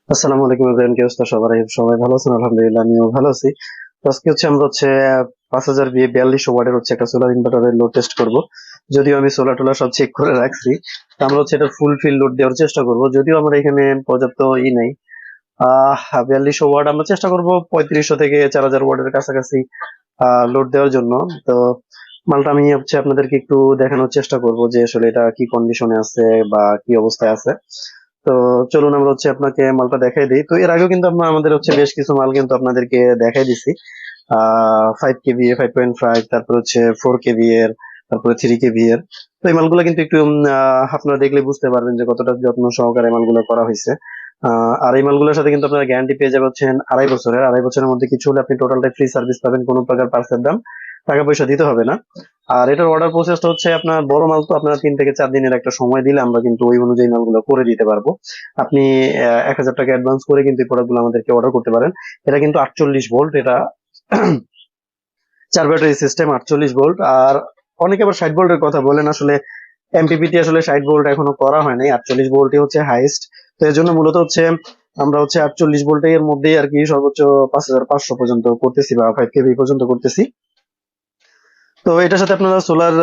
আসসালামু আলাইকুম ইব্রাহিম, কি অবস্থা? সবাই ভালো আছেন? আলহামদুলিল্লাহ, আমিও ভালো আছি। তো আজকে আমরা 5042 ওয়াটের একটা সোলার ইনভার্টারের লোড টেস্ট করব। যদিও আমি সোলার টোলার সব চেক করে রাখছি, তো আমরা এটা ফুল ফিল লোড দেওয়ার চেষ্টা করব। যদিও আমার এখানে পর্যাপ্ত নেই। 4200 ওয়াট আমরা চেষ্টা করব 3500 থেকে 4000 ওয়াটের কাছাকাছি লোড দেওয়ার জন্য। তো মালটা আমি আপনাদেরকে একটু দেখানোর চেষ্টা করব যে আসলে এটা কি কন্ডিশনে আছে বা কি অবস্থায় আছে। তো চলুন আমরা আপনাকে মালটা দেখাই দিই। তো এর আগেও কিন্তু আমরা আমাদের বেশ কিছু মাল কিন্তু আপনাদেরকে দেখাই দিছি। 5 কেভি, 5.5, তারপর 4 কেভি এর, তারপরে 3 কেভি এর। তো এই মালগুলো কিন্তু একটু আপনারা দেখলে বুঝতে পারবেন যে কতটা যত্ন সহকারে মালগুলো করা হয়েছে। আর এই মালগুলোর সাথে কিন্তু আপনারা গ্যারান্টি পেয়ে যাবেন 2.5 বছরের। 2.5 বছরের মধ্যে কিছু হলে আপনি টোটালটাই ফ্রি সার্ভিস পাবেন, কোনো প্রকার পার্সের দাম টাকা পয়সা দিতে হবে না। আর এটার অর্ডার প্রসেসটা আপনার বড় মাল তো আপনার 3 থেকে 4 দিনের একটা সময় দিলে আমরা কিন্তু ওই অনুযায়ী মালগুলো করে দিতে পারবো। আপনি 1000 টাকা অ্যাডভান্স করে কিন্তু এই প্রোডাক্টগুলো আমাদেরকে অর্ডার করতে পারেন। এটা কিন্তু 48 ভোল্ট, এটা 4 ব্যাটারি সিস্টেম, 48 ভোল্ট। আর অনেকে আবার 60 ভোল্টের কথা বলেন, আসলে এমপিপিটি আসলে 60 ভোল্ট এখনো করা হয় নাই, 48 ভোল্টই হাইয়েস্ট। তো এর জন্য মূলত আমরা 48 ভোল্টের মধ্যেই আর কি সর্বোচ্চ 5500 পর্যন্ত করতেছি বা 5 কেভি পর্যন্ত করতেছি। তো এটার সাথে আপনারা সোলার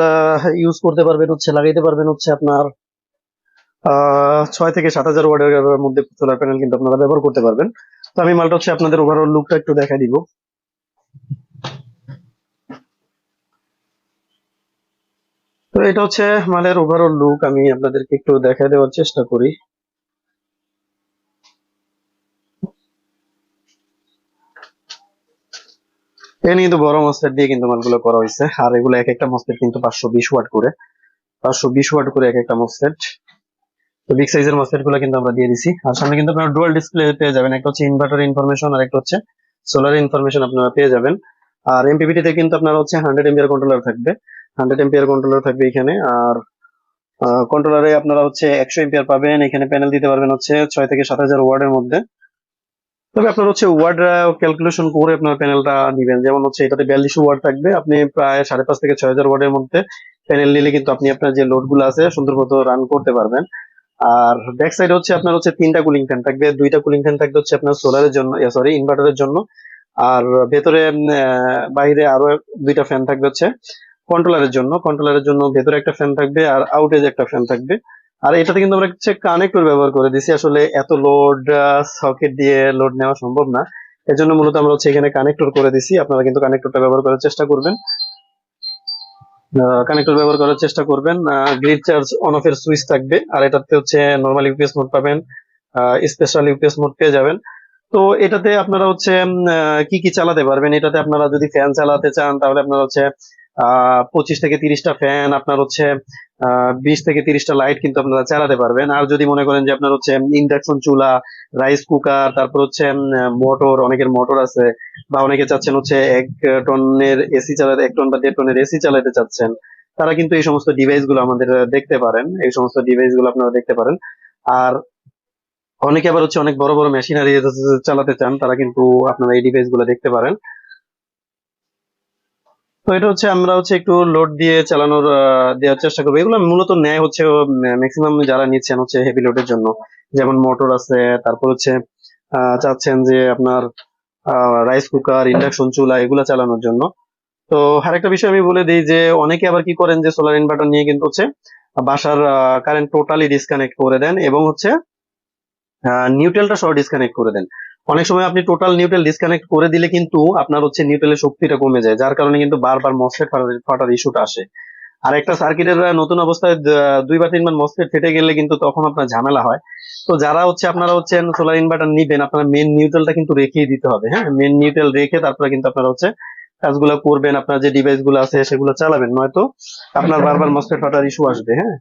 ইউজ করতে পারবেন, লাগাইতে পারবেন আপনার 6 থেকে 7000 ওয়াটের মধ্যে সোলার প্যানেল কিন্তু আপনারা ব্যবহার করতে পারবেন। তো আমি মালটা আপনাদের ওভারঅল লুকটা একটু দেখা দিব। তো এটা মালের ওভারঅল লুক, আমি আপনাদেরকে একটু দেখা দেওয়ার চেষ্টা করি। এখানে কিন্তু বড় মসফেট দিয়ে কিন্তু মালগুলো করা হয়েছে, আর এগুলো এক একটা মসফেট কিন্তু 520 ওয়াট করে, 520 ওয়াট করে এক একটা মসফেট। তো বিগ সাইজের মসফেট গুলো কিন্তু আমরা দিয়ে দিছি। আর সামনে কিন্তু আপনারা ডুয়াল ডিসপ্লে পেয়ে যাবেন, একটা ইনভার্টার ইনফরমেশন আর একটা সোলার ইনফরমেশন আপনারা পেয়ে যাবেন। আর এমপিপিটি তে কিন্তু আপনার 100 এম্পিয়ার কন্ট্রোলার থাকবে, 100 এম্পিয়ার কন্ট্রোলার থাকবে এখানে। আর কন্ট্রোলারে আপনারা 100 এম্পিয়ার পাবেন। এখানে প্যানেল দিতে পারবেন 6 থেকে 7000 ওয়ার্ডের মধ্যে। তবে আপনার ওয়ার্ড ক্যালকুলেশন করে আপনার প্যানেলটা নিবেন। যেমন এটাতে 4200 ওয়াট থাকবে, আপনি প্রায় 5.5 থেকে 6000 ওয়ার্ডের মধ্যে প্যানেল নিলে কিন্তু আপনি আপনার যে লোড গুলো আছে সুন্দর মতো রান করতে পারবেন। আর ব্যাক সাইডে আপনার 3টা কুলিং ফ্যান থাকবে, 2টা কুলিং ফ্যান থাকবে আপনার সোলারের জন্য, সরি ইনভার্টারের জন্য। আর ভেতরে বাইরে আরো 2টা ফ্যান থাকবে কন্ট্রোলারের জন্য ভেতরে একটা ফ্যান থাকবে, আর আউটেজ একটা ফ্যান থাকবে। আর এটাতে কিন্তু আমরা কানেক্টর ব্যবহার করে দিছি, আসলে এত লোড সকেট দিয়ে লোড নেওয়া সম্ভব না। এর জন্য মূলত আমরা এখানে কানেক্টর করে দিছি। আপনারা কিন্তু কানেক্টরটা ব্যবহার করার চেষ্টা করবেন, গ্রিড চার্জ অন অফ এর সুইচ থাকবে। আর এটাতে নরমাল ইউপিএস মোড পাবেন, স্পেশাল ইউপিএস মোড পেয়ে যাবেন। তো এটাতে আপনারা কি কি চালাতে পারবেন, এটাতে আপনারা যদি ফ্যান চালাতে চান তাহলে আপনার 25 থেকে 30টা ফ্যান, আপনার 20 থেকে 30টা লাইট কিন্তু আপনারা চালাতে পারবেন। আর যদি মনে করেন যে আপনার ইন্ডাকশন চুলা, রাইস কুকার, তারপর মোটর, অনেকের মোটর আছে, বা অনেকে চাচ্ছেন 1 টনের এসি চালাতে, 1 টন বা 1.5 টনের এসি চালাতে চাচ্ছেন, তারা কিন্তু এই সমস্ত ডিভাইস গুলো আমাদের দেখতে পারেন, এই সমস্ত ডিভাইস গুলো আপনারা দেখতে পারেন। আর অনেকে আবার অনেক বড় বড় মেশিনারি চালাতে চান, তারা কিন্তু আপনারা এই ডিভাইস গুলো দেখতে পারেন। তো এটা আমরা একটু লোড দিয়ে চালানোর দেওয়ার চেষ্টা করবো। এগুলো মূলত নেয় ম্যাক্সিমাম যারা নিচ্ছেন হেভি লোডের জন্য, যেমন মোটর আছে, তারপর চাচ্ছেন যে আপনার রাইস কুকার, ইন্ডাকশন চুলা এগুলা চালানোর জন্য। তো আরেকটা বিষয় আমি বলে দিই যে অনেকে আবার কি করেন যে সোলার ইনভার্টার নিয়ে কিন্তু বাসার কারেন্ট টোটালি ডিসকানেক্ট করে দেন, এবং নিউট্রালটা সহ ডিসকানেক্ট করে দেন। অনেক সময় আপনি টোটাল নিউট্রাল ডিসকানেক্ট করে দিলে কিন্তু আপনার নিউট্রালের শক্তিটা কমে যায়, যার কারণে কিন্তু বারবার মসফেট ফাটার ইস্যুটা আসে। আর একটা সার্কিটের নতুন অবস্থায় 2 বা 3 বার মসফেট ফেটে গেলে কিন্তু তখন আপনার ঝামেলা হয়। তো যারা আপনারা সোলার ইনভার্টার নিবেন, আপনারা মেন নিউট্রালটা কিন্তু রেখেই দিতে হবে। হ্যাঁ, মেন নিউট্রাল রেখে তারপরে কিন্তু আপনারা কাজগুলো করবেন, আপনার যে ডিভাইস গুলো আছে সেগুলো চালাবেন, নয়তো আপনার বারবার মসফেট ফাটার ইস্যু আসবে। হ্যাঁ,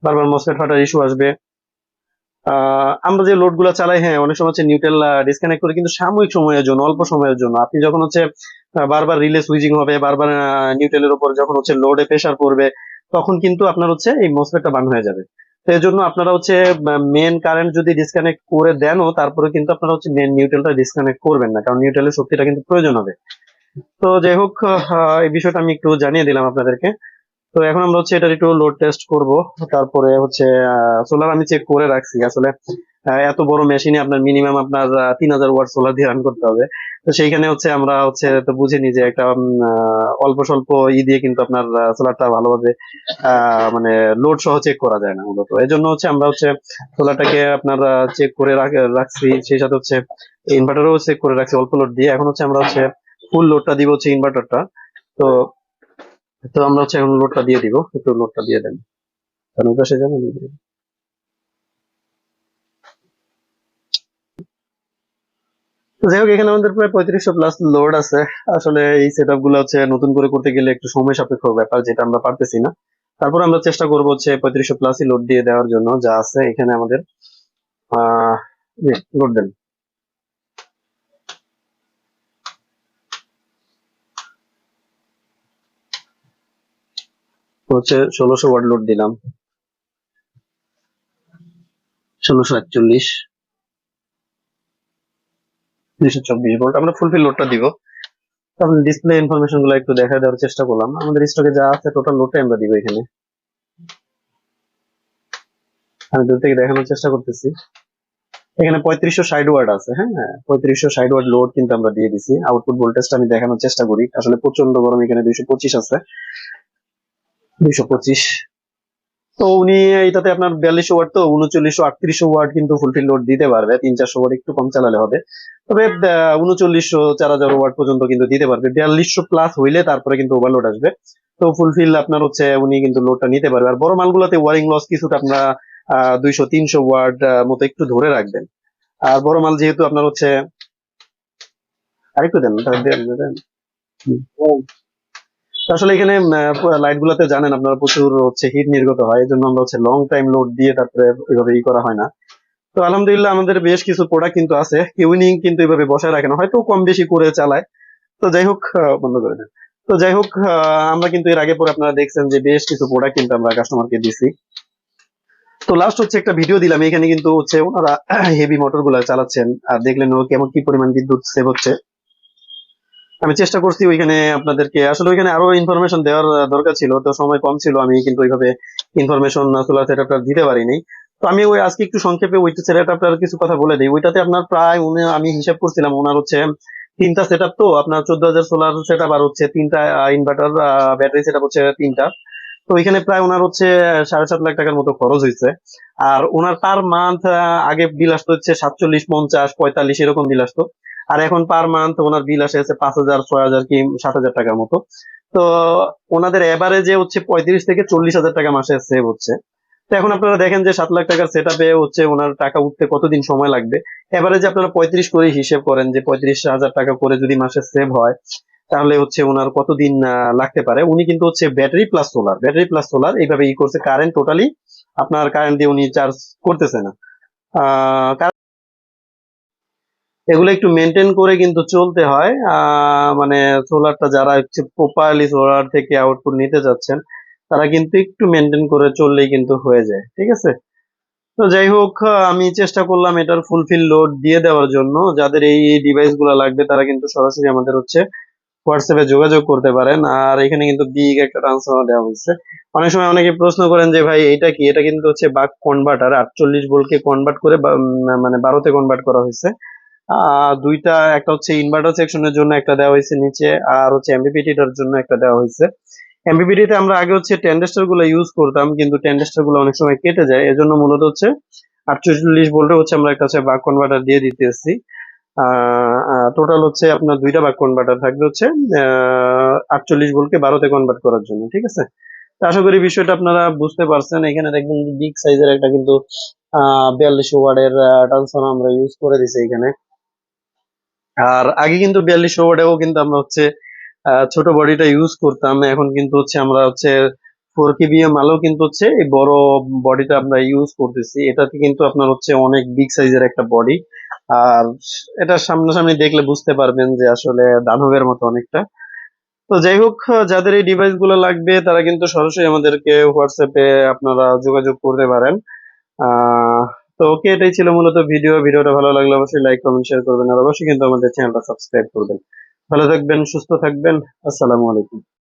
বারবার মসফেট ফাটার ইস্যু আসবে। আমরা যে লোড গুলা চালাই, হ্যাঁ, অনেক সময় নিউট্রাল ডিসকানেক্ট করে কিন্তু সাময়িক সময়ের জন্য, অল্প সময়ের জন্য। আপনি যখন বারবার রিলে সুইচিং হবে, বারবার নিউট্রালের উপর যখন লোডে প্রেসার পড়বে, তখন কিন্তু আপনার এই মসফেটটা বান হয়ে যাবে। তো এই জন্য আপনারা মেন কারেন্ট যদি ডিসকানেক্ট করে দেনও, তারপরে কিন্তু আপনারা মেন নিউট্রালটা ডিসকানেক্ট করবেন না, কারণ নিউট্রালের শক্তিটা কিন্তু প্রয়োজন হবে। তো যাই হোক, এই বিষয়টা আমি একটু জানিয়ে দিলাম আপনাদেরকে। তো এখন আমরা এটার একটু লোড টেস্ট করব। তারপরে সোলার আমি চেক করে রাখছি, আসলে এত বড় মেশিনে আপনার মিনিমাম আপনার 3000 ওয়াট সোলার দিয়ে রান করতে হবে। তো সেইখানে হচ্ছে আমরা হচ্ছে তো বুঝিনি যে একটা অল্প স্বল্প দিয়ে কিন্তু আপনার সোলারটা ভালোভাবে মানে লোড সহ চেক করা যায় না মূলত। এই জন্য হচ্ছে আমরা হচ্ছে সোলারটাকে আপনার চেক করে রাখছি, সেই সাথে হচ্ছে ইনভার্টারও চেক করে রাখছি অল্প লোড দিয়ে। এখন হচ্ছে আমরা হচ্ছে ফুল লোডটা দিব হচ্ছে ইনভার্টারটা। তো তো আমরা হচ্ছে এখন লোডটা দিয়ে দিব, একটু লোডটা দিয়ে দেন কারণ ওই পাশে যাবেন। তো যাই হোক, এখানে আমাদের প্রায় 3500 প্লাস লোড আছে। আসলে এই সেট আপ গুলো হচ্ছে নতুন করে করতে গেলে একটু সময় সাপেক্ষ ব্যাপার, যেটা আমরা পারতেছি না। তারপর আমরা চেষ্টা করবো হচ্ছে 3500 প্লাসই লোড দিয়ে দেওয়ার জন্য যা আছে এখানে আমাদের। আহ লোড দেন হচ্ছে 1600 ওয়াট লোড দিলাম, 1641, 224 ভোল্ট আমরা ফুলফিল লোডটা দিব। তারপর ডিসপ্লে ইনফরমেশন গুলো একটু দেখা দেওয়ার চেষ্টা করলাম। আমাদের স্টকে যা আছে টোটাল লোডটাই আমরা দিব এখানে। আমি দূর থেকে দেখানোর চেষ্টা করতেছি। এখানে 3560 ওয়াট আছে, হ্যাঁ 3560 ওয়াট লোড কিন্তু আমরা দিয়ে দিছি। আউটপুট ভোল্টেজটা আমি দেখানোর চেষ্টা করি, আসলে প্রচন্ড গরম। এখানে 225 আছে, 225। তো উনি এটাতে আপনার 4200 ওয়াট, তো 3900 3800 ওয়াট কিন্তু ফুলফিল লোড দিতে পারবে। 300 400 ওয়াট একটু কম চালালে হবে, তবে 3900 4000 ওয়াট পর্যন্ত কিন্তু দিতে পারবে। 4200 প্লাস হইলে তারপরে কিন্তু ওভারলোড আসবে। তো ফুলফিল আপনার হচ্ছে উনি কিন্তু লোডটা নিতে পারবে। আর বড় মালগুলোতে ওয়ারিং লস কিছুটা আপনার 200 300 ওয়াট মতো একটু ধরে রাখবেন। আর বড় মাল যেহেতু আপনার হচ্ছে আরেকটু দেন, দেন। হুম। তো আসলে এখানে লাইট গুলাতে জানেন আপনারা প্রচুর হচ্ছে হিট নির্গত হয়, এই জন্য আমরা হচ্ছে লং টাইম লোড দিয়ে তারপরে ওইভাবে করা হয় না। তো আলহামদুলিল্লাহ আমাদের বেশ কিছু প্রোডাক্ট কিন্তু আছে, কিউনিং কিন্তু এইভাবে বসায় রাখে না, হয়তো কম বেশি করে চালায়। তো যাই হোক, বন্ধ করে দেন। তো যাই হোক, আমরা কিন্তু এর আগে পরে আপনারা দেখছেন যে বেশ কিছু প্রোডাক্ট কিন্তু আমরা কাস্টমারকে দিছি। তো লাস্ট হচ্ছে একটা ভিডিও দিলাম, এখানে কিন্তু হচ্ছে ওনারা হেভি মোটর গুলা চালাচ্ছেন, আর দেখলেন ও কেমন কি পরিমাণ বিদ্যুৎ সেভ হচ্ছে। আমি চেষ্টা করছি ওইখানে আপনাদেরকে, আসলে ওইখানে আরো ইনফরমেশন দেওয়ার দরকার ছিল, তো সময় কম ছিল, আমি কিন্তু ওইভাবে ইনফরমেশন সোলার সেটআপটা দিতে পারিনি। তো আমি ওই আজকে একটু সংক্ষেপে ওই সেটআপটার কিছু কথা বলে দিই। ওইটাতে আপনার প্রায় আমি হিসাব করছিলাম, ওনার হচ্ছে তিনটা সেটআপ, তো আপনার 14,000 সোলার সেটআপ আর হচ্ছে তিনটা ইনভার্টার ব্যাটারি সেটআপ হচ্ছে তিনটা। তো এখানে প্রায় ওনার হচ্ছে 7.5 লাখ টাকার মতো খরচ হয়েছে। আর ওনার পার মান্থ আগে বিল আসতো হচ্ছে 47 50 45 এরকম বিল আসতো। আর এখন পার মান্থ ওনার বিল আসে 5,000 6,000 কি 7,000 টাকার মতো। তো ওনাদের এভারেজে হচ্ছে 35 থেকে 40 হাজার টাকা মাসে সেভ হচ্ছে। তো এখন আপনারা দেখেন যে 7 লাখ টাকার সেট আপে হচ্ছে ওনার টাকা উঠতে কতদিন সময় লাগবে। এভারেজে আপনারা 35 করে হিসেব করেন যে 35,000 টাকা করে যদি মাসে সেভ হয়, তাহলে হচ্ছে ওনার কতদিন লাগতে পারে। উনি কিন্তু হচ্ছে ব্যাটারি প্লাস সোলার এইভাবে করছে, কারেন্ট টোটালি আপনার কারেন্ট দিয়ে উনি চার্জ করতেছে না। এগুলো একটু মেনটেন করে কিন্তু চলতে হয়। মানে সোলারটা যারা হচ্ছে প্রপারলি সোলার থেকে আউটপুট নিতে যাচ্ছেন, তারা কিন্তু একটু মেনটেন করে চললেই কিন্তু হয়ে যায়, ঠিক আছে। তো যাই হোক, আমি চেষ্টা করলাম এটার ফুলফিল লোড দিয়ে দেওয়ার জন্য। যাদের এই ডিভাইস গুলো লাগবে তারা কিন্তু সরাসরি আমাদের হচ্ছে হোয়াটসঅ্যাপে যোগাযোগ করতে পারেন। আর এখানে কিন্তু বিগ একটা ট্রান্সফরমার দেওয়া হয়েছে। অনেক সময় অনেকে প্রশ্ন করেন যে ভাই এটা কি, এটা কিন্তু হচ্ছে বাক কনভার্টার, 48 ভোল্টকে কনভার্ট করে মানে 12তে কনভার্ট করা হয়েছে। দুইটা, একটা হচ্ছে ইনভার্টার সেকশনের জন্য একটা দেওয়া হয়েছে নিচে, আর হচ্ছে এমপিপিটিটার জন্য একটা দেওয়া হয়েছে। এমপিপিটিতে আমরা আগে হচ্ছে টেন্ডেস্টার গুলো ইউজ করতাম, কিন্তু টেন্ডেস্টার গুলো অনেক সময় কেটে যায়, এজন্য মূলত হচ্ছে 48 ভোল্টে হচ্ছে আমরা একটা হচ্ছে বাক কনভার্টার দিয়ে দিতেছি। টোটাল হচ্ছে আপনার দুইটা বাক কনভার্টার থাকবে হচ্ছে 48 ভোল্টকে 12তে কনভার্ট করার জন্য, ঠিক আছে। তো আশা করি বিষয়টা আপনারা বুঝতে পারছেন। এখানে দেখবেন বিগ সাইজের একটা কিন্তু 4200 ওয়াটের ট্রান্সফর্মার আমরা ইউজ করে দিছি এখানে। আর আগে কিন্তু 4200 ওয়াটেও কিন্তু আমরা হচ্ছে ছোট বডিটা ইউজ করতাম, এখন কিন্তু হচ্ছে আমরা হচ্ছে 4 kVA মালও কিন্তু হচ্ছে এই বড় বডিটা আমরা ইউজ করতেছি। এটাতে কিন্তু আপনার হচ্ছে অনেক বিগ সাইজের একটা বডি। আর এটা সামনাসামনি দেখলে বুঝতে পারবেন যে আসলে দানবের মতো অনেকটা। তো যাই হোক, যাদের এই ডিভাইস গুলো লাগবে তারা কিন্তু সরাসরি আমাদেরকে হোয়াটসঅ্যাপে আপনারা যোগাযোগ করতে পারেন। আহ তো ওকে, এটাই ছিল মূলত ভিডিওটা ভালো লাগলে অবশ্যই লাইক কমেন্ট শেয়ার করবেন, আর অবশ্যই কিন্তু আমাদের চ্যানেলটা সাবস্ক্রাইব করবেন। ভালো থাকবেন, সুস্থ থাকবেন। আসসালামু আলাইকুম।